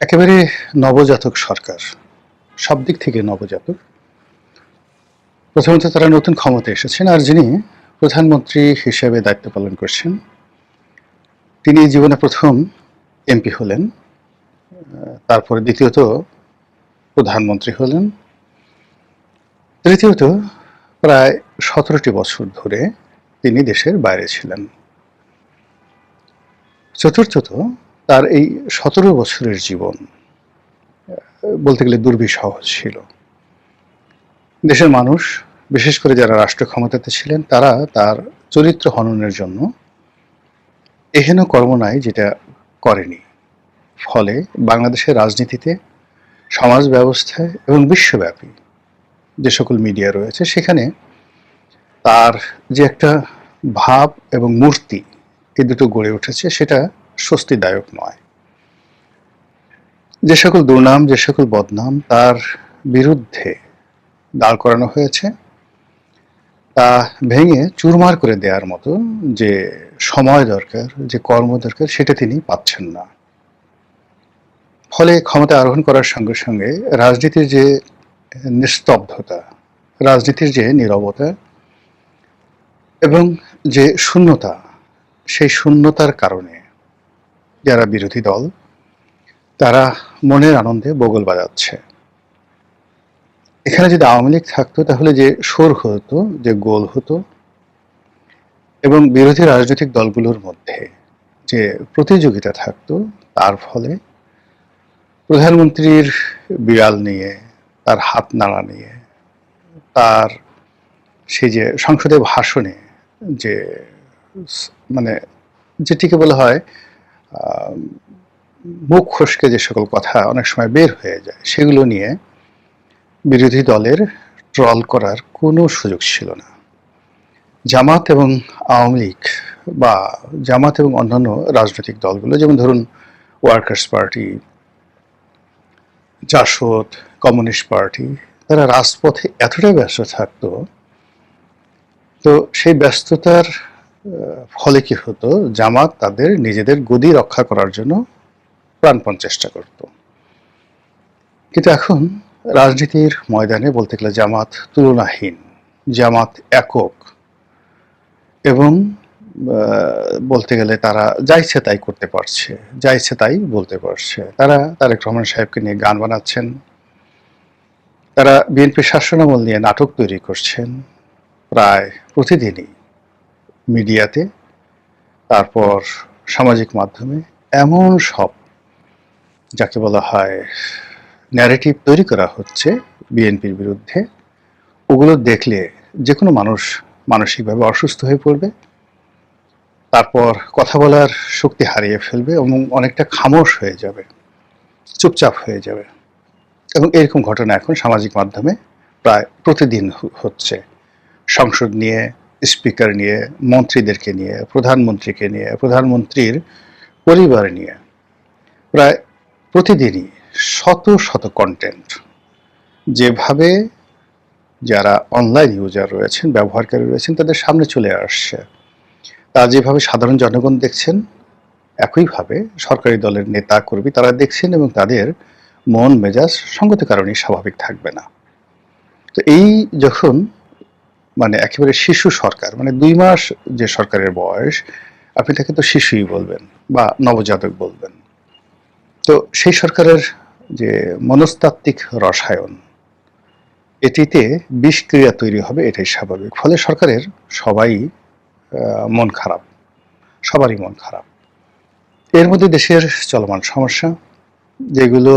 একেবারে নবজাতক সরকার। সব দিক থেকে নবজাতক। প্রথমত তারা নতুন ক্ষমতায় এসেছেন আর যিনি প্রধানমন্ত্রী হিসেবে দায়িত্ব পালন করছেন তিনি জীবনে প্রথম এমপি হলেন, তারপরে দ্বিতীয়ত প্রধানমন্ত্রী হলেন, তৃতীয়ত প্রায় ১৭টি বছর ধরে তিনি দেশের বাইরে ছিলেন, চতুর্থত তার এই ১৭ বছরের জীবন বলতে গেলে দুর্বিষহ ছিল। দেশের মানুষ, বিশেষ করে যারা রাষ্ট্র ক্ষমতাতে ছিলেন, তারা তার চরিত্র হননের জন্য এহেন কর্ম নাই যেটা করেনি। ফলে বাংলাদেশের রাজনীতিতে, সমাজ ব্যবস্থায় এবং বিশ্বব্যাপী যে সকল মিডিয়া রয়েছে সেখানে তার যে একটা ভাব এবং মূর্তি এই দুটো গড়ে উঠেছে সেটা স্বস্তিদায়ক নয়। যে সকল দুর্নাম, যে সকল বদনাম তার বিরুদ্ধে দাঁড় করানো হয়েছে তা ভেঙে চুরমার করে দেওয়ার মতো যে সময় দরকার, যে কর্ম দরকার সেটা তিনি পাচ্ছেন না। ফলে ক্ষমতা আরোহণ করার সঙ্গে সঙ্গে রাজনীতির যে নিস্তব্ধতা, রাজনীতির যে নীরবতা এবং যে শূন্যতা, সেই শূন্যতার কারণে যারা বিরোধী দল তারা মনের আনন্দে বগল বাজাচ্ছে। এখানে যদি আওয়ামী লীগ থাকতো তাহলে যে সুর হতো, যে গোল হতো এবং বিরোধী রাজনৈতিক দলগুলোর মধ্যে যে প্রতিযোগিতা থাকতো, তার ফলে প্রধানমন্ত্রীর বিড়াল নিয়ে, তার হাত নাড়া নিয়ে, তার সেই যে সংসদে ভাষণে যে মানে যেটিকে বলা হয় মুখ খসকে যে সকল কথা অনেক সময় বের হয়ে যায়, সেগুলো নিয়ে বিরোধী দলের ট্রল করার কোনো সুযোগ ছিল না। জামাত এবং আওয়ামী লীগ বা জামাত এবং অন্যান্য রাজনৈতিক দলগুলো, যেমন ধরুন workers party, Jasad, communist party, তারা রাজপথে এতটাই ব্যস্ত থাকতো, তো সেই ব্যস্ততার ফলে কি হতো, জামাত তাদের নিজেদের গদি রক্ষা করার জন্য প্রাণপণ চেষ্টা করত। কিন্তু এখন রাজনীতির ময়দানে বলতে গেলে জামাত তুলনাহীন, জামাত একক এবং বলতে গেলে তারা যা ইচ্ছে তাই করতে পারছে, যা ইচ্ছে তাই বলতে পারছে। তারা তারেক রহমান সাহেবকে নিয়ে গান বানাচ্ছেন, তারা বিএনপির শাসনামল নিয়ে নাটক তৈরি করছেন প্রায় প্রতিদিনই মিডিয়াতে, তারপর সামাজিক মাধ্যমে এমন সব যাকে বলা হয় ন্যারেটিভ তৈরি করা হচ্ছে বিএনপির বিরুদ্ধে, ওগুলো দেখলে যে কোনো মানুষ মানসিকভাবে অসুস্থ হয়ে পড়বে, তারপর কথা বলার শক্তি হারিয়ে ফেলবে এবং অনেকটা খামোশ হয়ে যাবে, চুপচাপ হয়ে যাবে। এবং এরকম ঘটনা এখন সামাজিক মাধ্যমে প্রায় প্রতিদিন হচ্ছে। সংসদ নিয়ে, স্পিকার নিয়ে, মন্ত্রীদেরকে নিয়ে, প্রধানমন্ত্রীকে নিয়ে, প্রধানমন্ত্রীর পরিবার নিয়ে প্রায় প্রতিদিনই শত শত কন্টেন্ট যেভাবে যারা অনলাইন ইউজার রয়েছেন, ব্যবহারকারী রয়েছেন, তাদের সামনে চলে আসছে, তা যেভাবে সাধারণ জনগণ দেখছেন, একইভাবে সরকারি দলের নেতা কর্মী তারা দেখছেন এবং তাদের মন মেজাজ সঙ্গত কারণেই স্বাভাবিক থাকবে না। তো এই যখন একেবারে শিশু সরকার, ২ মাস যে সরকারের বয়স, আপনি তাকে তো শিশুই বলবেন বা নবজাতক বলবেন। তো সেই সরকারের যে মনস্তাত্ত্বিক রসায়ন, এটিতে বিষক্রিয়া তৈরি হবে, এটাই স্বাভাবিক। ফলে সরকারের সবাই মন খারাপ, সবারই মন খারাপ। এর মধ্যে দেশের চলমান সমস্যা, যেগুলো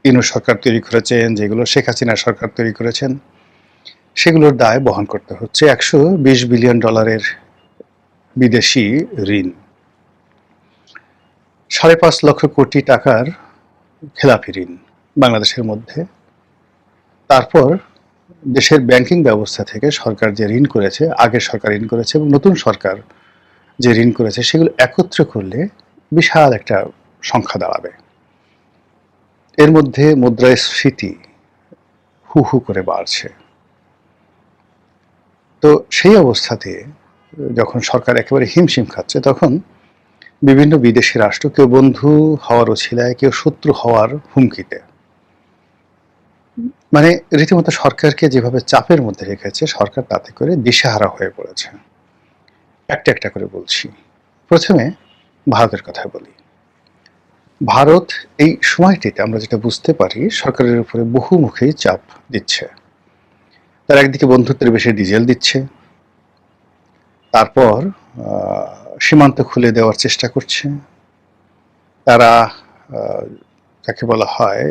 ইনু সরকার তৈরি করেছেন, যেগুলো শেখ হাসিনা সরকার তৈরি করেছেন, সেগুলোর দায় বহন করতে হচ্ছে। $120 বিলিয়ন বিদেশি ঋণ, ৫.৫ লক্ষ কোটি টাকার খেলাপি ঋণ বাংলাদেশের মধ্যে। তারপর দেশের ব্যাংকিং ব্যবস্থা থেকে সরকার যে ঋণ করেছে, আগের সরকার ঋণ করেছে এবং নতুন সরকার যে ঋণ করেছে, সেগুলো একত্র করলে বিশাল একটা সংখ্যা দাঁড়াবে। এর মধ্যে মুদ্রাস্ফীতি হু হু করে বাড়ছে। তো সেই অবস্থাতে যখন সরকার একেবারে হিমশিম খাচ্ছে, তখন বিভিন্ন বিদেশি রাষ্ট্র কেউ বন্ধু হওয়ার অছিলায়, কেউ শত্রু হওয়ার হুমকিতে, মানে রীতিমতো সরকারকে যেভাবে চাপের মধ্যে রেখেছে, সরকার তাতে করে দিশেহারা হয়ে পড়েছে। একটা একটা করে বলছি। প্রথমে ভারতের কথা বলি। ভারত এই সময়টিতে আমরা যেটা বুঝতে পারি, সরকারের উপরে বহুমুখী চাপ দিচ্ছে। তারা একদিকে বন্ধুত্বের বেশি ডিজেল দিচ্ছে, তারপর সীমান্ত খুলে দেওয়ার চেষ্টা করছে। তারা যাকে বলা হয়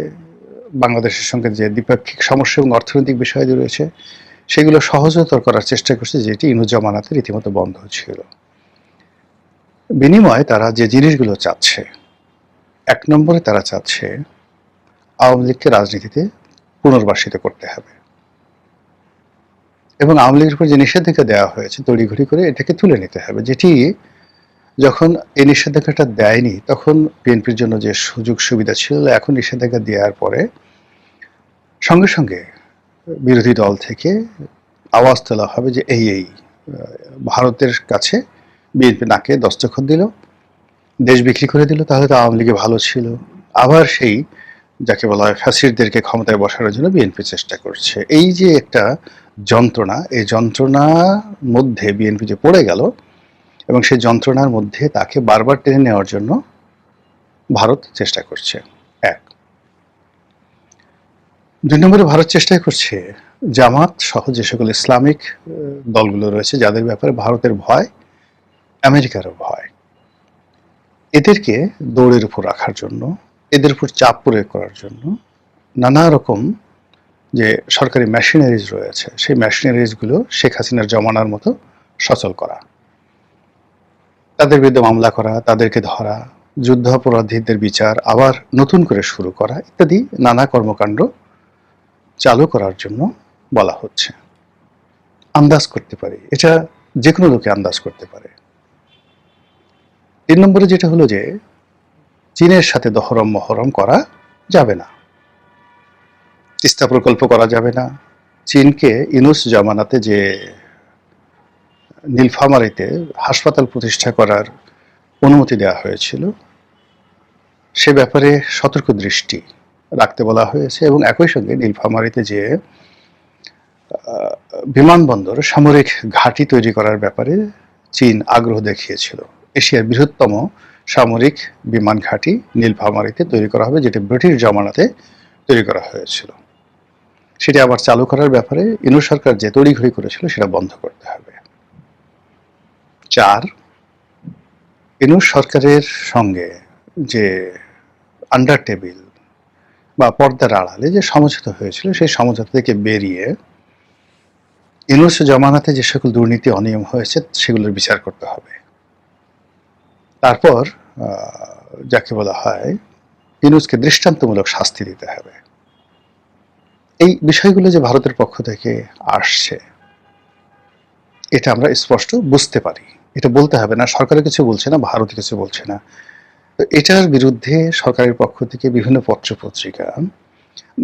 বাংলাদেশের সঙ্গে যে দ্বিপাক্ষিক সমস্যা এবং অর্থনৈতিক বিষয় রয়েছে, সেগুলো সহজতর করার চেষ্টা করছে, যেটি ইনুস জামানাতে রীতিমতো বন্ধ ছিল। বিনিময়ে তারা যে জিনিসগুলো চাচ্ছে, এক নম্বরে তারা চাচ্ছে আওয়ামী লীগকে রাজনীতিতে পুনর্বাসিত করতে হবে, এবং আওয়ামী লীগের উপর যে নিষেধাজ্ঞা দেওয়া হয়েছে তড়িঘড়ি করে এটাকে তুলে নিতে হবে, যেটি যখন এই নিষেধাজ্ঞাটা দেয়নি তখন বিএনপির জন্য যে সুযোগ সুবিধা ছিল, এখন নিষেধাজ্ঞা দেওয়ার পরে সঙ্গে সঙ্গে বিরোধী দল থেকে আওয়াজ তোলা হবে যে এই ভারতের কাছে বিএনপি নাকে দস্তখত দিল, দেশ বিক্রি করে দিল, তাহলে তো আওয়ামী লীগে ভালো ছিল। আবার সেই যাকে বলা হয় ফ্যাসিস্টদেরকে ক্ষমতায় বসানোর জন্য বিএনপি চেষ্টা করছে। এই যে একটা যন্ত্রণা, এই যন্ত্রণার মধ্যে বিএনপি যে পড়ে গেল, এবং সেই যন্ত্রণার মধ্যে তাকে বারবার টেনে নেওয়ার জন্য ভারত চেষ্টা করছে। এক। দুই নম্বরে ভারত চেষ্টা করছে জামাত সহ যে সকল ইসলামিক দলগুলো রয়েছে, যাদের ব্যাপারে ভারতের ভয়, আমেরিকারও ভয়, এদেরকে দৌড়ের উপর রাখার জন্য, এদের উপর চাপ প্রয়োগ করার জন্য নানা রকম যে সরকারি মেশিনারিজ রয়েছে, সেই মেশিনারিজগুলো শেখ হাসিনার জমানার মতো সচল করা, তাদের বিরুদ্ধে মামলা করা, তাদেরকে ধরা, যুদ্ধাপরাধীদের বিচার আবার নতুন করে শুরু করা, ইত্যাদি নানা কর্মকাণ্ড চালু করার জন্য বলা হচ্ছে। আন্দাজ করতে পারি, এটা যে কোনো লোকে আন্দাজ করতে পারে। 3 নম্বরে যেটা হলো যে চীনের সাথে দহরম মহরম করা যাবে না, তিস্তা প্রকল্প করা যাবে না। চীনকে ইনুস জামানাতে যে নীলফামারীতে হাসপাতাল প্রতিষ্ঠা করার অনুমতি দেওয়া হয়েছিল, সে ব্যাপারে সতর্ক দৃষ্টি রাখতে বলা হয়েছে, এবং একই সঙ্গে নীলফামারীতে যে বিমানবন্দর, সামরিক ঘাঁটি তৈরি করার ব্যাপারে চীন আগ্রহ দেখিয়েছিল। এশিয়ার বৃহত্তম সামরিক বিমান ঘাঁটি নীলফামারীতে তৈরি করা হবে, যেটি ব্রিটিশ জামানাতে তৈরি করা হয়েছিল। সেটি আবার চালু করার ব্যাপারে ইনুস সরকার যে তড়িঘড়ি করেছিল, সেটা বন্ধ করতে হবে। 4, ইনুস সরকারের সঙ্গে যে আন্ডার টেবিল বা পর্দার আড়ালে যে সমঝোতা হয়েছিল, সেই সমঝোতা থেকে বেরিয়ে ইনুস জামানাতে যে সকল দুর্নীতি অনিয়ম হয়েছে সেগুলোর বিচার করতে হবে। তারপর যাকে বলা হয় ইনুসকে দৃষ্টান্তমূলক শাস্তি দিতে হবে। এই বিষয়গুলো যে ভারতের পক্ষ থেকে আসছে, এটা আমরা স্পষ্ট বুঝতে পারি। এটা বলতে হবে না, সরকারের কিছু বলছে না, ভারত কিছু বলছে না। তো এটার বিরুদ্ধে সরকারের পক্ষ থেকে বিভিন্ন পত্র পত্রিকা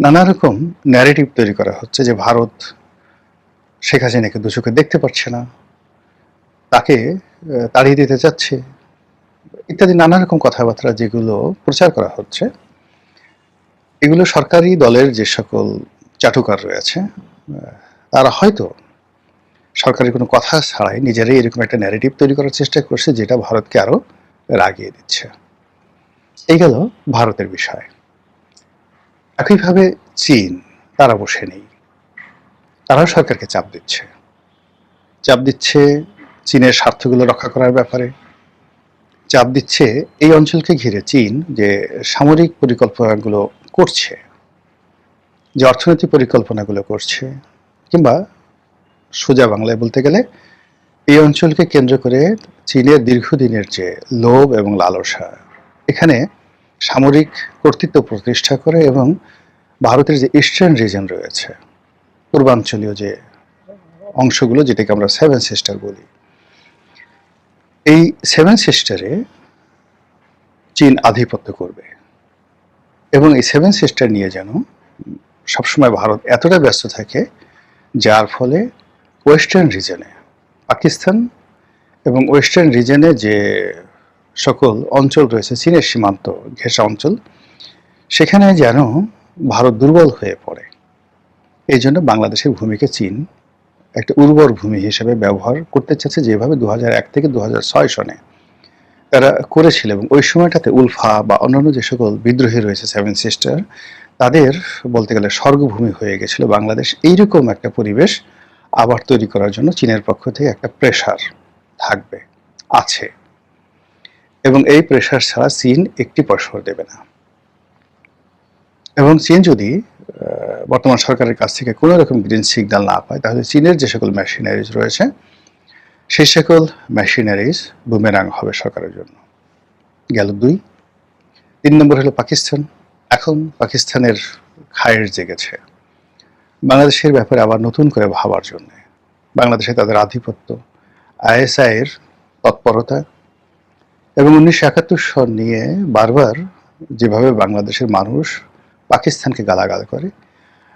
নানা রকম ন্যারেটিভ তৈরি করা হচ্ছে, যে ভারত শেখ হাসিনাকে দু চোখে দেখতে পাচ্ছে না, তাকে তাড়িয়ে দিতে চাচ্ছে, ইত্যাদি নানা রকম কথাবার্তা যেগুলো প্রচার করা হচ্ছে। এগুলো সরকারি দলের যে সকল চাটুকার রয়েছে, তারা হয়তো সরকারের কোনো কথা ছাড়াই নিজেরাই এরকম একটা ন্যারেটিভ তৈরি করার চেষ্টা করছে, যেটা ভারতকে আরো রাগিয়ে দিচ্ছে। এই গেল ভারতের বিষয়। একইভাবে চীন, তারা বসে নেই, তারাও সরকারকে চাপ দিচ্ছে চীনের স্বার্থগুলো রক্ষা করার ব্যাপারে, চাপ দিচ্ছে এই অঞ্চলকে ঘিরে চীন যে সামরিক পরিকল্পনাগুলো করছে, যে অর্থনৈতিক পরিকল্পনাগুলো করছে, কিংবা সোজা বাংলায় বলতে গেলে এই অঞ্চলকে কেন্দ্র করে চীনের দীর্ঘদিনের যে লোভ এবং লালসা, এখানে সামরিক কর্তৃত্ব প্রতিষ্ঠা করে, এবং ভারতের যে ইস্টার্ন রিজন রয়েছে, পূর্বাঞ্চলীয় যে অংশগুলো, যেটাকে আমরা 7 সিস্টার বলি, এই 7 সিস্টারে চীন আধিপত্য করবে, এবং এই 7 সিস্টার নিয়ে যেন সবসময় ভারত এতটা ব্যস্ত থাকে, যার ফলে ওয়েস্টার্ন রিজনে পাকিস্তান এবং ওয়েস্টার্ন রিজনে যে সকল অঞ্চল রয়েছে, চীনের সীমান্ত ঘেঁষা অঞ্চল, সেখানে যেন ভারত দুর্বল হয়ে পড়ে। এই জন্য বাংলাদেশের ভূমিকে চীন একটা উর্বর ভূমি হিসেবে ব্যবহার করতে চাচ্ছে, যেভাবে 2001 থেকে 2006 সনে তারা করেছিল। এবং ওই সময়টাতে উলফা বা অন্যান্য যে সকল বিদ্রোহী রয়েছে, সেভেন সিস্টার, তাদের বলতে গেলে স্বর্গভূমি হয়ে গেছিল বাংলাদেশ। এইরকম একটা পরিবেশ আবার তৈরি করার জন্য চীনের পক্ষ থেকে একটা প্রেশার থাকবে, আছে, এবং এই প্রেশার ছাড়া চীন একটি পয়সাও দেবে না। এবং চীন যদি বর্তমান সরকারের কাছ থেকে কোনো রকম গ্রিন সিগন্যাল না পায়, তাহলে চীনের যে সকল মেশিনারিজ রয়েছে সেই সকল মেশিনারিজ বুমেরাং হবে সরকারের জন্য। গেল 2। 3 নম্বর হলো পাকিস্তান। এখন পাকিস্তানের খায়ের জেগেছে বাংলাদেশের ব্যাপারে আবার নতুন করে ভাবার জন্য। বাংলাদেশে তাদের আধিপত্য, আইএসআই এর তৎপরতা, এবং 1971 সন নিয়ে বারবার যেভাবে বাংলাদেশের মানুষ পাকিস্তানকে গালাগাল করে,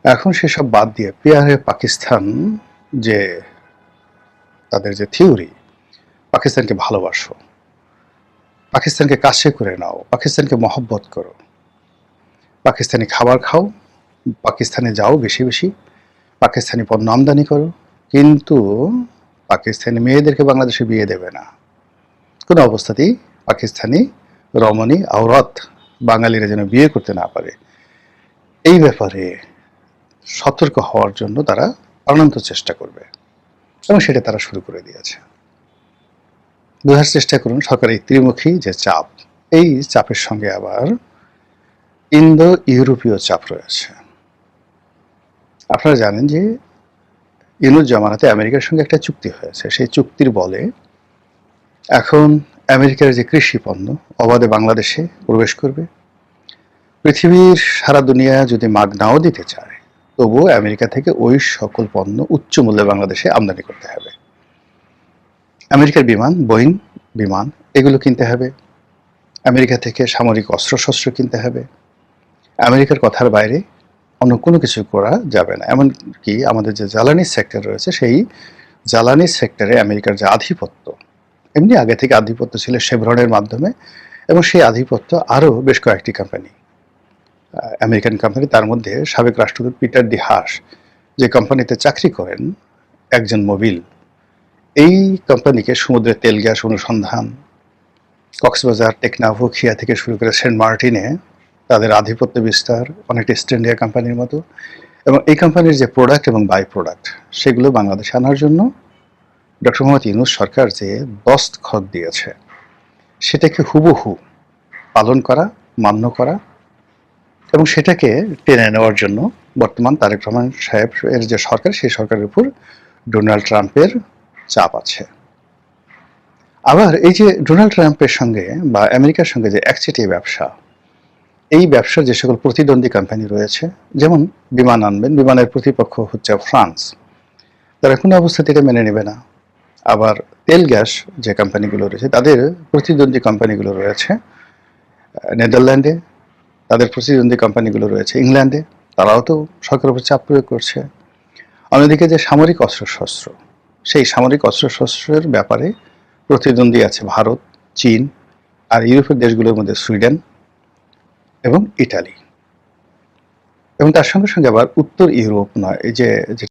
এখন সেসব বাদ দিয়ে পিয়ারে পাকিস্তান, যে তাদের যে থিওরি, পাকিস্তানকে ভালোবাসো, পাকিস্তানকে কাছে করে নাও, পাকিস্তানকে মহব্বত করো, পাকিস্তানি খাবার খাও, পাকিস্তানে যাও বেশি বেশি, পাকিস্তানি পণ্য আমদানি করো, কিন্তু পাকিস্তানি মেয়েদেরকে বাংলাদেশে বিয়ে দেবে না। কোনো অবস্থাতেই পাকিস্তানি রমণী আওরাত বাঙালিরা যেন বিয়ে করতে না পারে, এই ব্যাপারে সতর্ক হওয়ার জন্য তারা অনন্ত চেষ্টা করবে, এবং সেটা তারা শুরু করে দিয়েছে। বোঝার চেষ্টা করুন সরকার এই ত্রিমুখী যে চাপ, এই চাপের সঙ্গে আবার ইন্দো ইউরোপীয় চাপ রয়েছে। আপনারা জানেন যে ইউনুস জামানাতে আমেরিকার সঙ্গে একটা চুক্তি হয়েছে। সেই চুক্তির বলে এখন আমেরিকার যে কৃষি পণ্য অবাধে বাংলাদেশে প্রবেশ করবে। পৃথিবীর সারা দুনিয়া যদি মাগ নাও দিতে চায়, তবুও আমেরিকা থেকে ওই সকল পণ্য উচ্চ মূল্যে বাংলাদেশে আমদানি করতে হবে। আমেরিকার বিমান, বোয়িং বিমান, এগুলো কিনতে হবে। আমেরিকা থেকে সামরিক অস্ত্রশস্ত্র কিনতে হবে। আমেরিকার কথার বাইরে অন্য কোনো কিছু করা যাবে না। এমনকি আমাদের যে জ্বালানি সেক্টর রয়েছে, সেই জ্বালানি সেক্টরে আমেরিকার যে আধিপত্য, এমনি আগে থেকে আধিপত্য ছিল শেভরনের মাধ্যমে, এবং সেই আধিপত্য আরও বেশ কয়েকটি কোম্পানি, আমেরিকান কোম্পানি, তার মধ্যে সাবেক রাষ্ট্রদূত পিটার ডি হাস যে কোম্পানিতে চাকরি করেন, একজন মোবিল, এই কোম্পানিকে সমুদ্রের তেল গ্যাস অনুসন্ধান, কক্সবাজার, টেকনাফ, খিয়া থেকে শুরু করে সেন্ট মার্টিনে তাদের আধিপত্য বিস্তার, অনেকটা ইস্ট ইন্ডিয়া কোম্পানির মতো। এবং এই কোম্পানির যে প্রোডাক্ট এবং বাই প্রোডাক্ট, সেগুলো বাংলাদেশে আনার জন্য ডক্টর মোহাম্মদ ইউনূস সরকার যে দস্তখত দিয়েছে, সেটাকে হুবহু পালন করা, মান্য করা, এবং সেটাকে টেনে নেওয়ার জন্য বর্তমান তারেক রহমান সাহেব এর যে সরকার, সেই সরকারের উপর ডোনাল্ড ট্রাম্পের চাপ আছে। আবার এই যে ডোনাল্ড ট্রাম্পের সঙ্গে বা আমেরিকার সঙ্গে যে একচেটিয়া ব্যবসা, এই ব্যবসার যে সকল প্রতিদ্বন্দ্বী কোম্পানি রয়েছে, যেমন বিমান আনবেন, বিমানের প্রতিপক্ষ হচ্ছে ফ্রান্স, তারা কোনো অবস্থাতে এটা মেনে নেবে না। আবার তেল গ্যাস যে কোম্পানিগুলো রয়েছে, তাদের প্রতিদ্বন্দ্বী কোম্পানিগুলো রয়েছে নেদারল্যান্ডে, তাদের প্রতিদ্বন্দ্বী কোম্পানিগুলো রয়েছে ইংল্যান্ডে, তারাও তো সরকারের উপর চাপ প্রয়োগ করছে। অন্যদিকে যে সামরিক অস্ত্রশস্ত্র, সেই সামরিক অস্ত্রশস্ত্রের ব্যাপারে প্রতিদ্বন্দ্বী আছে ভারত, চীন, আর ইউরোপের দেশগুলোর মধ্যে সুইডেন এবং ইটালি। এবং তার সঙ্গে সঙ্গে আবার উত্তর ইউরোপ নয়, এই যে